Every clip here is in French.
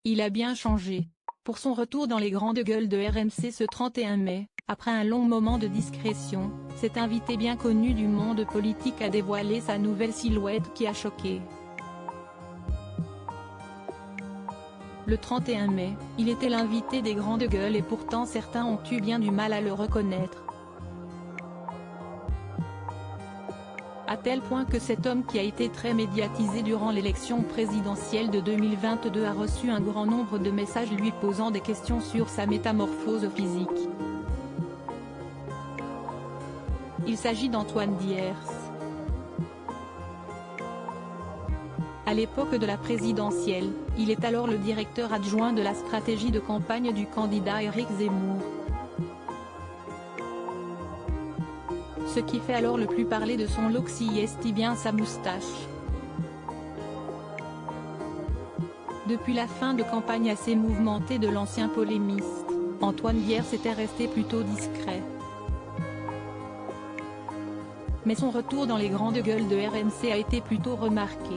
Il a bien changé. Pour son retour dans les grandes gueules de RMC ce 31 mai, après un long moment de discrétion, cet invité bien connu du monde politique a dévoilé sa nouvelle silhouette qui a choqué. Le 31 mai, il était l'invité des grandes gueules et pourtant certains ont eu bien du mal à le reconnaître. À tel point que cet homme qui a été très médiatisé durant l'élection présidentielle de 2022 a reçu un grand nombre de messages lui posant des questions sur sa métamorphose physique. Il s'agit d'Antoine Diers. À l'époque de la présidentielle, il est alors le directeur adjoint de la stratégie de campagne du candidat Éric Zemmour. Ce qui fait alors le plus parler de son look si est bien sa moustache. Depuis la fin de campagne assez mouvementée de l'ancien polémiste, Antoine Diers était resté plutôt discret. Mais son retour dans les grandes gueules de RMC a été plutôt remarqué.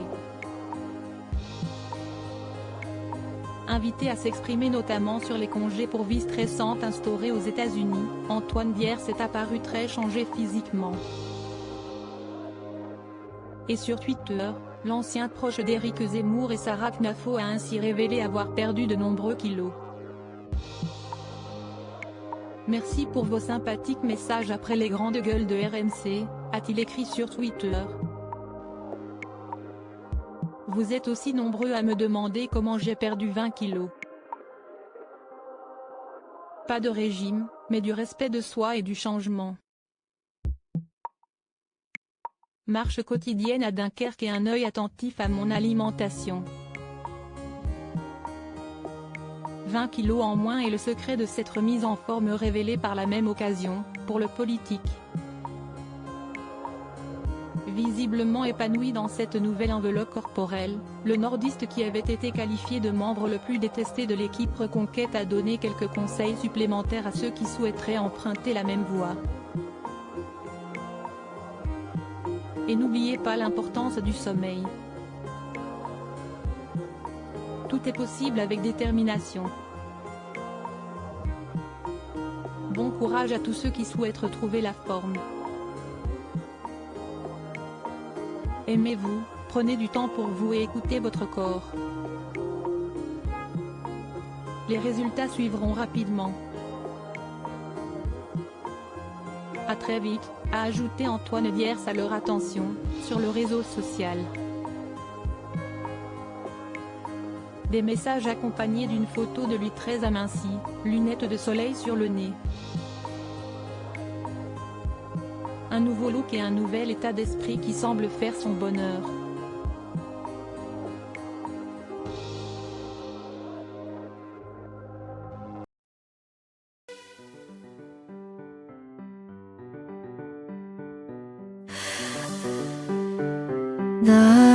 Invité à s'exprimer notamment sur les congés pour vices récents instaurés aux États-Unis, Antoine Diers est apparu très changé physiquement. Et sur Twitter, l'ancien proche d'Éric Zemmour et Sarah Knafo a ainsi révélé avoir perdu de nombreux kilos. Merci pour vos sympathiques messages après les grandes gueules de RMC, a-t-il écrit sur Twitter. Vous êtes aussi nombreux à me demander comment j'ai perdu 20 kilos. Pas de régime, mais du respect de soi et du changement. Marche quotidienne à Dunkerque et un œil attentif à mon alimentation. 20 kilos en moins est le secret de cette remise en forme révélée par la même occasion, pour le politique. Visiblement épanoui dans cette nouvelle enveloppe corporelle, le nordiste qui avait été qualifié de membre le plus détesté de l'équipe Reconquête a donné quelques conseils supplémentaires à ceux qui souhaiteraient emprunter la même voie. Et n'oubliez pas l'importance du sommeil. Tout est possible avec détermination. Bon courage à tous ceux qui souhaitent retrouver la forme. Aimez-vous, prenez du temps pour vous et écoutez votre corps. Les résultats suivront rapidement. À très vite, a ajouté Antoine Diers à leur attention, sur le réseau social. Des messages accompagnés d'une photo de lui très aminci, lunettes de soleil sur le nez. Un nouveau look et un nouvel état d'esprit qui semble faire son bonheur. 나